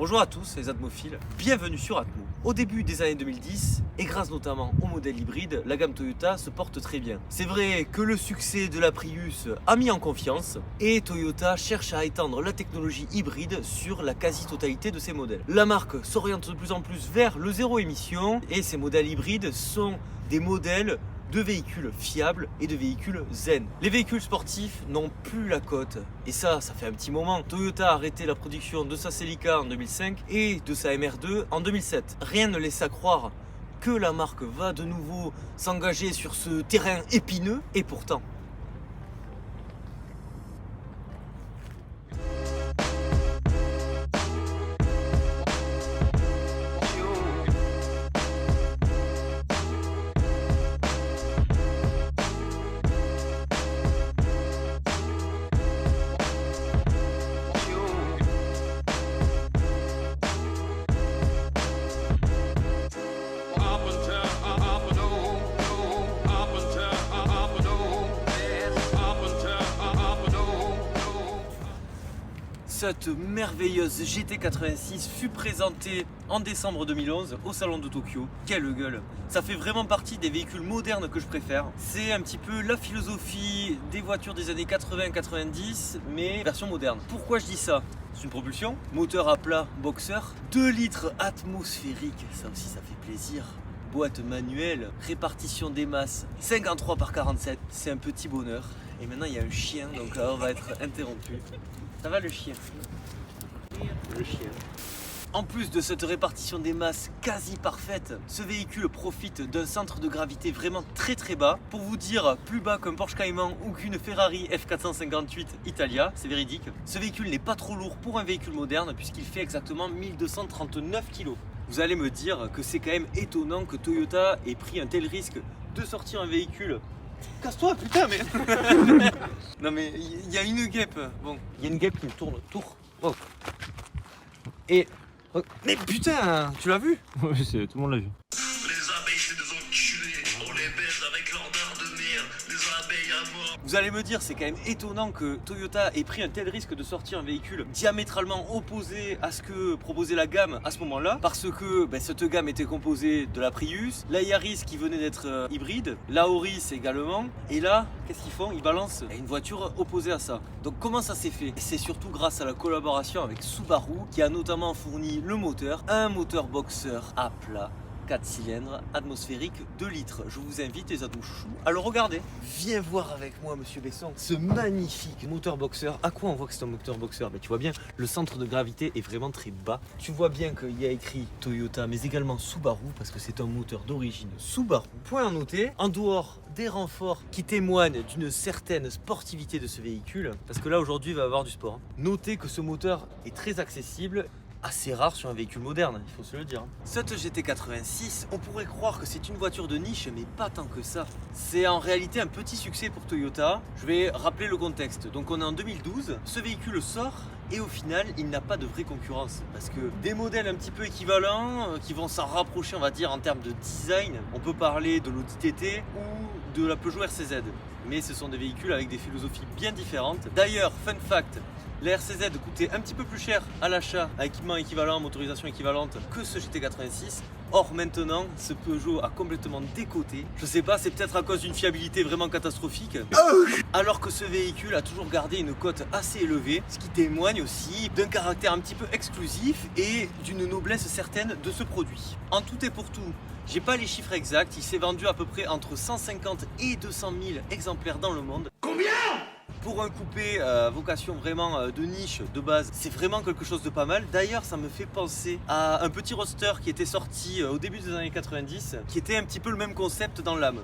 Bonjour à tous les atmophiles, bienvenue sur Atmo. Au début des années 2010, et grâce notamment au modèle hybride, la gamme Toyota se porte très bien. C'est vrai que le succès de la Prius a mis en confiance et Toyota cherche à étendre la technologie hybride sur la quasi-totalité de ses modèles. La marque s'oriente de plus en plus vers le zéro émission et ces modèles hybrides sont des modèles de véhicules fiables et de véhicules zen. Les véhicules sportifs n'ont plus la cote. Et ça fait un petit moment. Toyota a arrêté la production de sa Celica en 2005 et de sa MR2 en 2007. Rien ne laisse à croire que la marque va de nouveau s'engager sur ce terrain épineux. Et pourtant, cette merveilleuse GT86 fut présentée en décembre 2011 au salon de Tokyo. Quelle gueule! Ça fait vraiment partie des véhicules modernes que je préfère. C'est un petit peu la philosophie des voitures des années 80-90, mais version moderne. Pourquoi je dis ça? C'est une propulsion, moteur à plat boxer, 2 litres atmosphérique, ça aussi ça fait plaisir. Boîte manuelle, répartition des masses, 53 par 47, c'est un petit bonheur. Et maintenant il y a un chien, donc là on va être interrompu. Ça va le chien? Le chien. En plus de cette répartition des masses quasi parfaite, ce véhicule profite d'un centre de gravité vraiment très bas. Pour vous dire, plus bas qu'un Porsche Cayman ou qu'une Ferrari F458 Italia, c'est véridique. Ce véhicule n'est pas trop lourd pour un véhicule moderne puisqu'il fait exactement 1239 kg. Vous allez me dire que c'est quand même étonnant que Toyota ait pris un tel risque de sortir un véhicule. Casse-toi putain mais non mais il y a une guêpe. Bon, il y a une guêpe qui me tourne autour. Oh. Et oh. Mais putain, tu l'as vu? Oui, tout le monde l'a vu. Les abeilles c'est des enculés, on les baise avec leur dard de merde, les abeilles à mort. Vous allez me dire, c'est quand même étonnant que Toyota ait pris un tel risque de sortir un véhicule diamétralement opposé à ce que proposait la gamme à ce moment-là, parce que cette gamme était composée de la Prius, la Yaris qui venait d'être hybride, la Auris également, et là, qu'est-ce qu'ils font? Ils balancent une voiture opposée à ça. Donc comment ça s'est fait? C'est surtout grâce à la collaboration avec Subaru, qui a notamment fourni le moteur, un moteur boxer à plat, 4 cylindres, atmosphérique, 2 litres. Je vous invite les ados chouchous à le regarder. Viens voir avec moi monsieur Besson ce magnifique moteur boxer. À quoi on voit que c'est un moteur boxer? Tu vois bien, le centre de gravité est vraiment très bas. Tu vois bien qu'il y a écrit Toyota mais également Subaru parce que c'est un moteur d'origine Subaru. Point à noter, en dehors des renforts qui témoignent d'une certaine sportivité de ce véhicule, parce que là aujourd'hui il va y avoir du sport. Notez que ce moteur est très accessible, assez rare sur un véhicule moderne, il faut se le dire. Cette GT86, on pourrait croire que c'est une voiture de niche, mais pas tant que ça. C'est en réalité un petit succès pour Toyota. Je vais rappeler le contexte. Donc on est en 2012, ce véhicule sort et au final, il n'a pas de vraie concurrence. Parce que des modèles un petit peu équivalents, qui vont s'en rapprocher, on va dire, en termes de design, on peut parler de l'Audi TT ou de la Peugeot RCZ. Mais ce sont des véhicules avec des philosophies bien différentes. D'ailleurs, fun fact, la RCZ coûtait un petit peu plus cher à l'achat, à équipement équivalent, motorisation équivalente, que ce GT86. Or maintenant, ce Peugeot a complètement décoté. Je sais pas, c'est peut-être à cause d'une fiabilité vraiment catastrophique. Alors que ce véhicule a toujours gardé une cote assez élevée, ce qui témoigne aussi d'un caractère un petit peu exclusif et d'une noblesse certaine de ce produit. En tout et pour tout, j'ai pas les chiffres exacts, il s'est vendu à peu près entre 150 et 200 000 exemplaires dans le monde. Combien? Pour un coupé à vocation vraiment de niche, de base, c'est vraiment quelque chose de pas mal. D'ailleurs, ça me fait penser à un petit roadster qui était sorti au début des années 90, qui était un petit peu le même concept dans l'âme.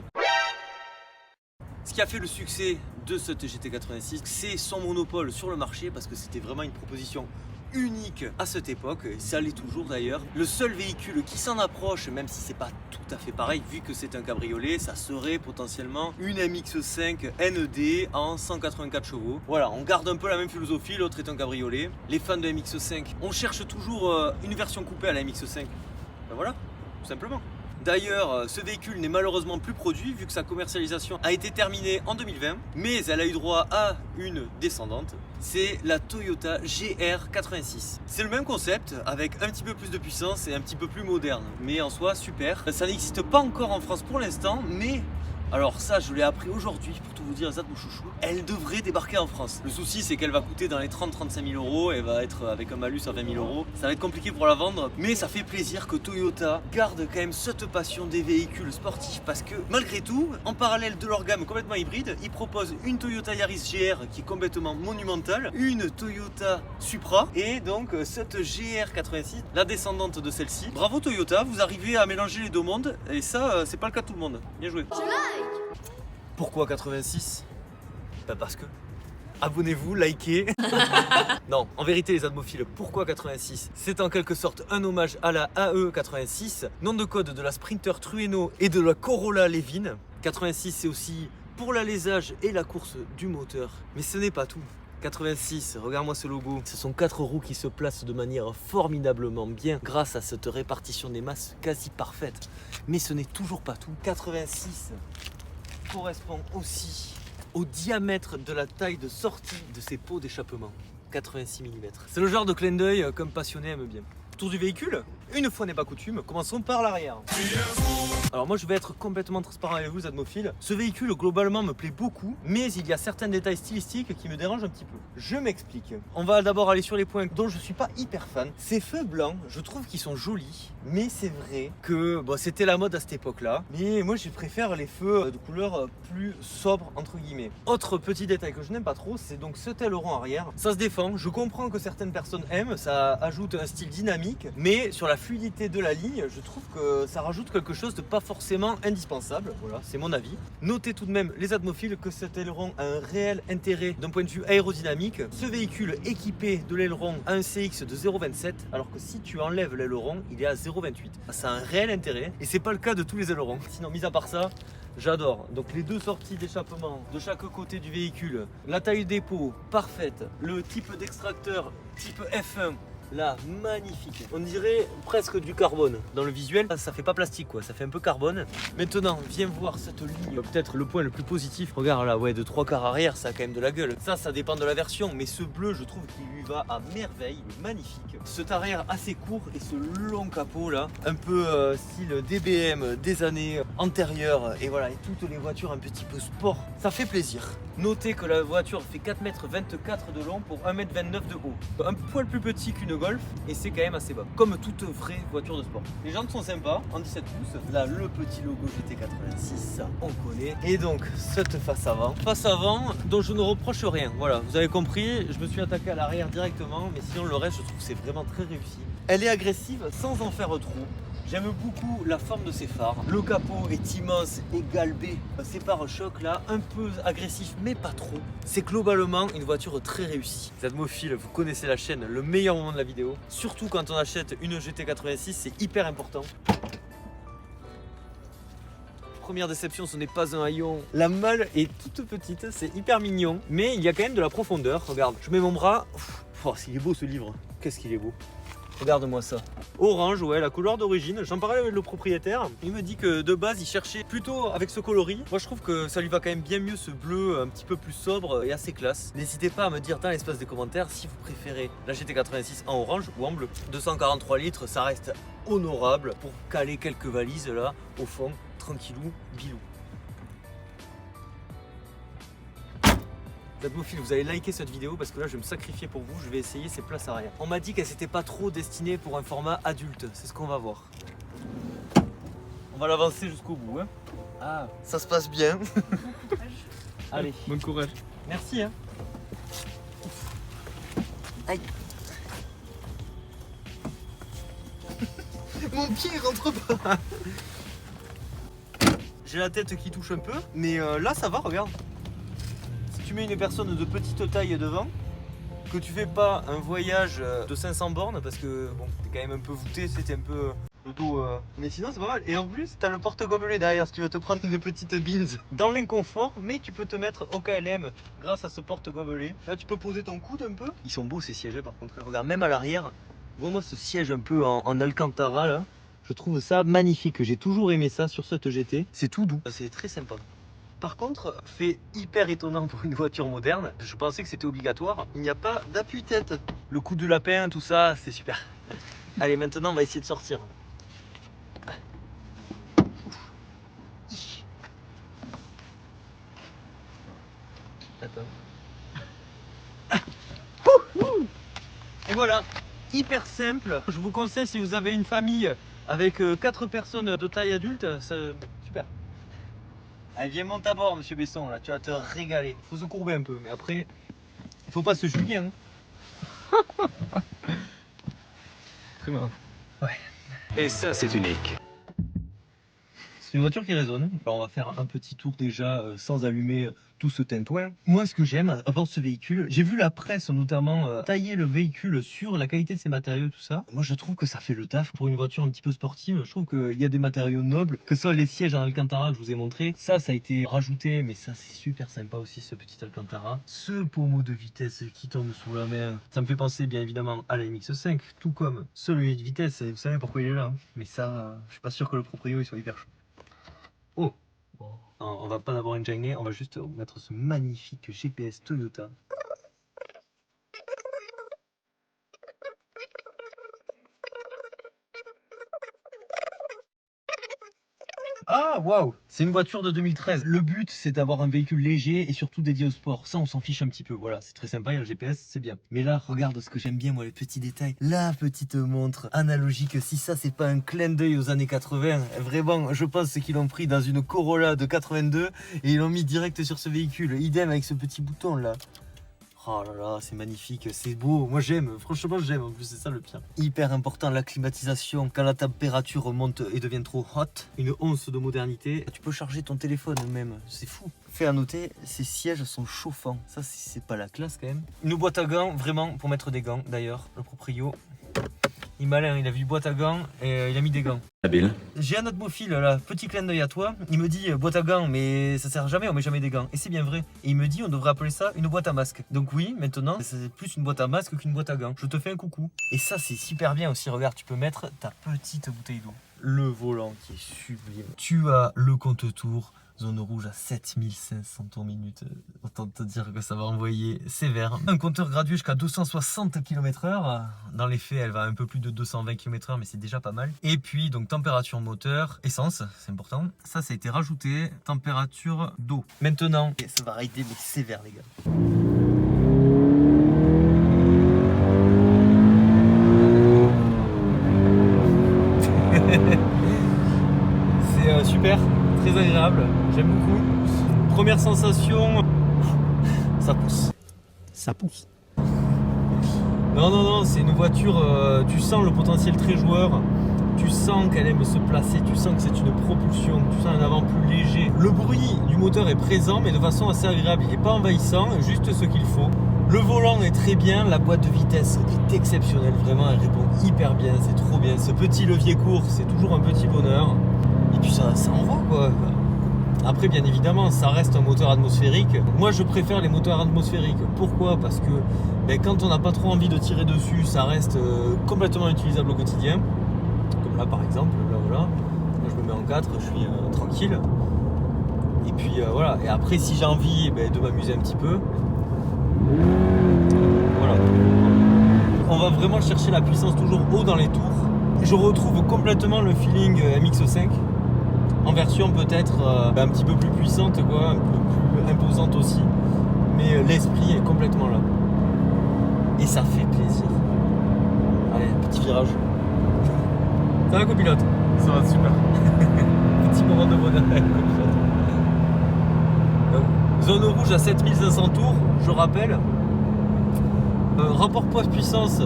Ce qui a fait le succès de cette GT86, c'est son monopole sur le marché, parce que c'était vraiment une proposition unique à cette époque, et ça l'est toujours d'ailleurs. Le seul véhicule qui s'en approche, même si c'est pas tout à fait pareil, vu que c'est un cabriolet, ça serait potentiellement une MX5 NED en 184 chevaux. Voilà, on garde un peu la même philosophie, l'autre est un cabriolet. Les fans de MX5, on cherche toujours une version coupée à la MX5. Ben voilà, tout simplement. D'ailleurs, ce véhicule n'est malheureusement plus produit vu que sa commercialisation a été terminée en 2020, mais elle a eu droit à une descendante. C'est la Toyota GR86. C'est le même concept avec un petit peu plus de puissance et un petit peu plus moderne, mais en soi super. Ça n'existe pas encore en France pour l'instant, mais alors ça je l'ai appris aujourd'hui pour tout vous dire, Zad mon chouchou, elle devrait débarquer en France. Le souci c'est qu'elle va coûter dans les 30-35 000 euros, elle va être avec un malus à 20 000 euros. Ça va être compliqué pour la vendre, mais ça fait plaisir que Toyota garde quand même cette passion des véhicules sportifs parce que malgré tout, en parallèle de leur gamme complètement hybride, ils proposent une Toyota Yaris GR qui est complètement monumentale, une Toyota Supra et donc cette GR86, la descendante de celle-ci. Bravo Toyota, vous arrivez à mélanger les deux mondes et ça c'est pas le cas de tout le monde. Bien joué. Pourquoi 86 ? Bah parce que. Abonnez-vous, likez. Non, en vérité les admophiles, pourquoi 86 ? C'est en quelque sorte un hommage à la AE86, nom de code de la Sprinter Trueno et de la Corolla Levin. 86 c'est aussi pour l'alésage et la course du moteur. Mais ce n'est pas tout. 86, regarde-moi ce logo. Ce sont 4 roues qui se placent de manière formidablement bien grâce à cette répartition des masses quasi parfaite. Mais ce n'est toujours pas tout. 86 correspond aussi au diamètre de la taille de sortie de ces pots d'échappement. 86 mm. C'est le genre de clin d'œil comme passionné aime bien. Tour du véhicule, une fois n'est pas coutume, commençons par l'arrière. Alors moi je vais être complètement transparent avec vous, admophiles. Ce véhicule globalement me plaît beaucoup, mais il y a certains détails stylistiques qui me dérangent un petit peu. Je m'explique. On va d'abord aller sur les points dont je suis pas hyper fan. Ces feux blancs, je trouve qu'ils sont jolis, mais c'est vrai que bon, c'était la mode à cette époque-là. Mais moi je préfère les feux de couleur plus sobre entre guillemets. Autre petit détail que je n'aime pas trop, c'est donc ce aileron arrière. Ça se défend, je comprends que certaines personnes aiment, ça ajoute un style dynamique, mais sur la fluidité de la ligne, je trouve que ça rajoute quelque chose de pas forcément indispensable. Voilà, c'est mon avis. Notez tout de même, les admophiles, que cet aileron a un réel intérêt d'un point de vue aérodynamique. Ce véhicule équipé de l'aileron a un CX de 0,27, alors que si tu enlèves l'aileron, il est à 0,28. Ça a un réel intérêt, et c'est pas le cas de tous les ailerons. Sinon, mis à part ça, j'adore. Donc les deux sorties d'échappement de chaque côté du véhicule, la taille des pots parfaite, le type d'extracteur type F1. Là, magnifique. On dirait presque du carbone dans le visuel. Ça fait pas plastique quoi, ça fait un peu carbone. Maintenant, viens voir cette ligne. Peut-être le point le plus positif. Regarde là, ouais, de 3/4 arrière, ça a quand même de la gueule. Ça dépend de la version, mais ce bleu, je trouve qu'il lui va à merveille. Magnifique. Cet arrière assez court et ce long capot là, un peu style DBM des années antérieures. Et voilà, et toutes les voitures un petit peu sport. Ça fait plaisir. Notez que la voiture fait 4,24 m de long pour 1,29 m de haut. Un poil plus petit qu'une Golf et c'est quand même assez bas. Comme toute vraie voiture de sport. Les jantes sont sympas, en 17 pouces. Là, le petit logo GT86, ça on connaît. Et donc, cette face avant. Face avant dont je ne reproche rien. Voilà, vous avez compris, je me suis attaqué à l'arrière directement, mais sinon le reste, je trouve que c'est vraiment très réussi. Elle est agressive sans en faire trop. J'aime beaucoup la forme de ses phares. Le capot est immense et galbé. Ces pare-chocs là, un peu agressifs mais pas trop. C'est globalement une voiture très réussie. Zadmophile, vous connaissez la chaîne, le meilleur moment de la vidéo. Surtout quand on achète une GT86, c'est hyper important. Première déception, ce n'est pas un haillon. La malle est toute petite, c'est hyper mignon. Mais il y a quand même de la profondeur. Regarde, je mets mon bras. Oh, il est beau ce livre. Qu'est-ce qu'il est beau. Regarde-moi ça. Orange, ouais, la couleur d'origine. J'en parlais avec le propriétaire. Il me dit que de base, il cherchait plutôt avec ce coloris. Moi, je trouve que ça lui va quand même bien mieux ce bleu un petit peu plus sobre et assez classe. N'hésitez pas à me dire dans l'espace des commentaires si vous préférez la GT86 en orange ou en bleu. 243 litres, ça reste honorable pour caler quelques valises là, au fond, tranquillou, bilou. Zadmophile, vous allez liker cette vidéo parce que là je vais me sacrifier pour vous, je vais essayer ces places arrière. On m'a dit qu'elle s'était pas trop destinée pour un format adulte, c'est ce qu'on va voir. On va l'avancer jusqu'au bout. Hein. Ah, ça se passe bien. Allez. Bon courage. Merci. Hein. Aïe. Mon pied rentre pas. J'ai la tête qui touche un peu, mais là ça va, regarde. Tu mets une personne de petite taille devant, que tu fais pas un voyage de 500 bornes parce que bon, t'es quand même un peu voûté, c'était un peu le dos. Mais sinon c'est pas mal. Et en plus, t'as le porte-gobelet derrière si tu veux te prendre une petite beans dans l'inconfort, mais tu peux te mettre au KLM grâce à ce porte-gobelet. Là, tu peux poser ton coude un peu. Ils sont beaux ces sièges par contre. Regarde, même à l'arrière, vois-moi ce siège un peu en Alcantara là. Je trouve ça magnifique. J'ai toujours aimé ça sur cette GT. C'est tout doux. C'est très sympa. Par contre, fait hyper étonnant pour une voiture moderne. Je pensais que c'était obligatoire. Il n'y a pas d'appui-tête. Le coup du lapin, tout ça, c'est super. Allez, maintenant, on va essayer de sortir. Attends. Et voilà, hyper simple. Je vous conseille si vous avez une famille avec 4 personnes de taille adulte, c'est super. Allez, viens monte à bord, monsieur Besson, là, tu vas te régaler. Faut se courber un peu, mais après, il faut pas se juger. Hein. Très bien. Ouais. Et ça, c'est unique. C'est une voiture qui résonne. Alors on va faire un petit tour déjà sans allumer tout ce tintouin. Moi, ce que j'aime avant ce véhicule, j'ai vu la presse notamment tailler le véhicule sur la qualité de ses matériaux, tout ça. Moi, je trouve que ça fait le taf pour une voiture un petit peu sportive. Je trouve qu'il y a des matériaux nobles, que ce soit les sièges en Alcantara que je vous ai montré. Ça a été rajouté, mais ça, c'est super sympa aussi, ce petit Alcantara. Ce pommeau de vitesse qui tombe sous la main, ça me fait penser bien évidemment à la MX-5, tout comme celui de vitesse. Et vous savez pourquoi il est là. Hein. Mais ça, je suis pas sûr que le proprio il soit hyper chaud. Oh, bon. Non, on va pas d'abord enchaîner, on va juste mettre ce magnifique GPS Toyota. Ah, waouh! C'est une voiture de 2013. Le but, c'est d'avoir un véhicule léger et surtout dédié au sport. Ça, on s'en fiche un petit peu. Voilà, c'est très sympa, il y a le GPS, c'est bien. Mais là, regarde ce que j'aime bien, moi, les petits détails. La petite montre analogique. Si ça, c'est pas un clin d'œil aux années 80, vraiment, je pense qu'ils l'ont pris dans une Corolla de 82 et ils l'ont mis direct sur ce véhicule. Idem avec ce petit bouton là. Oh là là, c'est magnifique, c'est beau, moi j'aime, franchement j'aime, en plus c'est ça le pire. Hyper important la climatisation, quand la température monte et devient trop hot, une once de modernité. Tu peux charger ton téléphone même, c'est fou. Fait à noter, ces sièges sont chauffants, ça c'est pas la classe quand même. Une boîte à gants, vraiment pour mettre des gants d'ailleurs, le proprio. Il est malin, il a vu boîte à gants et il a mis des gants. Habile. J'ai un Atmophile là, petit clin d'œil à toi. Il me dit boîte à gants, mais ça sert jamais, on met jamais des gants. Et c'est bien vrai. Et il me dit on devrait appeler ça une boîte à masque. Donc oui, maintenant c'est plus une boîte à masque qu'une boîte à gants. Je te fais un coucou. Et ça c'est super bien aussi. Regarde, tu peux mettre ta petite bouteille d'eau. Le volant qui est sublime. Tu as le compte-tours. Zone rouge à 7500 tours minute. Autant te dire que ça va envoyer sévère. Un compteur gradué jusqu'à 260 km/h. Dans les faits, elle va un peu plus de 220 km/h, mais c'est déjà pas mal. Et puis, donc, température moteur, essence, c'est important. Ça a été rajouté. Température d'eau. Maintenant, ça va rider, mais sévère, les gars. C'est super. Très agréable, j'aime beaucoup. Première sensation, ça pousse. Ça pousse. Non, c'est une voiture, tu sens le potentiel très joueur, tu sens qu'elle aime se placer, tu sens que c'est une propulsion, tu sens un avant plus léger. Le bruit du moteur est présent, mais de façon assez agréable, il n'est pas envahissant, juste ce qu'il faut. Le volant est très bien, la boîte de vitesse est exceptionnelle, vraiment elle répond hyper bien, c'est trop bien. Ce petit levier court, c'est toujours un petit bonheur. Et puis ça envoie quoi. Après bien évidemment ça reste un moteur atmosphérique. Moi je préfère les moteurs atmosphériques. Pourquoi? Parce que quand on n'a pas trop envie de tirer dessus, ça reste complètement utilisable au quotidien. Comme là par exemple, là voilà. Là je me mets en 4, je suis tranquille. Et puis voilà. Et après si j'ai envie de m'amuser un petit peu. Voilà. On va vraiment chercher la puissance toujours haut dans les tours. Je retrouve complètement le feeling MX-5 en version peut-être un petit peu plus puissante, quoi, un peu plus imposante aussi, mais l'esprit est complètement là. Et ça fait plaisir. Allez, petit virage. Ça va copilote? Ça va super. Petit moment de bonheur avec copilote. Zone rouge à 7500 tours, je rappelle. Rapport poids-puissance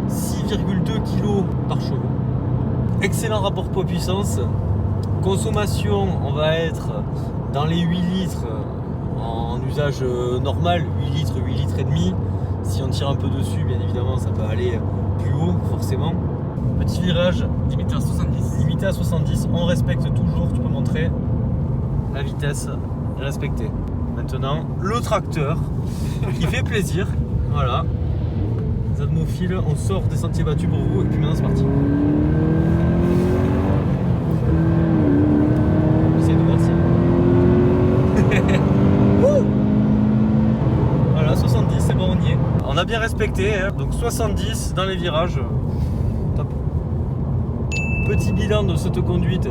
6,2 kg par chevaux. Excellent rapport poids-puissance. Consommation, on va être dans les 8 litres en usage normal, 8 litres, 8 litres et demi. Si on tire un peu dessus, bien évidemment, ça peut aller plus haut, forcément. Petit virage, Limité à 70. limité à 70. On respecte toujours, tu peux montrer la vitesse respectée. Maintenant, le tracteur qui fait plaisir. Voilà. Les Atmophiles, on sort des sentiers battus pour vous et puis maintenant c'est parti. bien respecté, hein. Donc 70 dans les virages. Top. Petit bilan de cette conduite.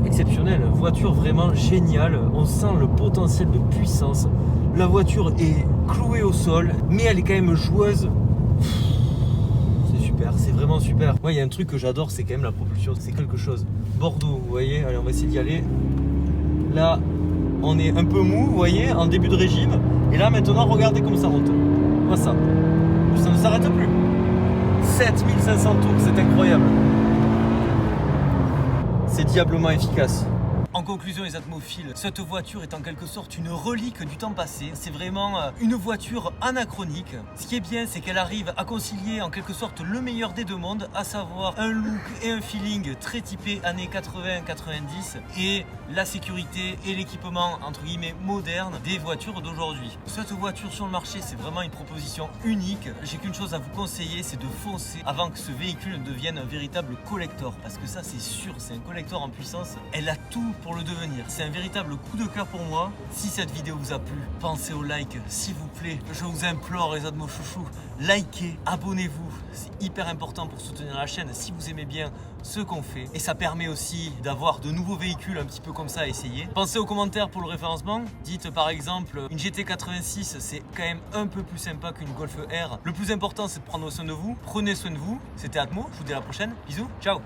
Exceptionnelle, voiture vraiment géniale. On sent le potentiel de puissance. La voiture est clouée au sol, mais elle est quand même joueuse. C'est super, c'est vraiment super. Moi, il y a un truc que j'adore, c'est quand même la propulsion. C'est quelque chose. Bordeaux, vous voyez. Allez, on va essayer d'y aller. Là, on est un peu mou, vous voyez, en début de régime. Et là, maintenant, regardez comme ça monte. Vois ça. Ça ne s'arrête plus. 7500 tours, c'est incroyable. C'est diablement efficace. En conclusion les atmophiles, cette voiture est en quelque sorte une relique du temps passé. C'est vraiment une voiture anachronique. Ce qui est bien, c'est qu'elle arrive à concilier en quelque sorte le meilleur des deux mondes, à savoir un look et un feeling très typé années 80-90 et la sécurité et l'équipement entre guillemets moderne des voitures d'aujourd'hui. Cette voiture sur le marché, c'est vraiment une proposition unique. J'ai qu'une chose à vous conseiller, c'est de foncer avant que ce véhicule ne devienne un véritable collector. Parce que ça, c'est sûr, c'est un collector en puissance. Elle a tout pour le devenir. C'est un véritable coup de cœur pour moi. Si cette vidéo vous a plu, pensez au like, s'il vous plaît. Je vous implore, les admos chouchous, likez, abonnez-vous. C'est hyper important pour soutenir la chaîne si vous aimez bien ce qu'on fait. Et ça permet aussi d'avoir de nouveaux véhicules un petit peu comme ça à essayer. Pensez aux commentaires pour le référencement. Dites par exemple, une GT86, c'est quand même un peu plus sympa qu'une Golf R. Le plus important, c'est de prendre soin de vous. Prenez soin de vous. C'était Atmo. Je vous dis à la prochaine. Bisous. Ciao.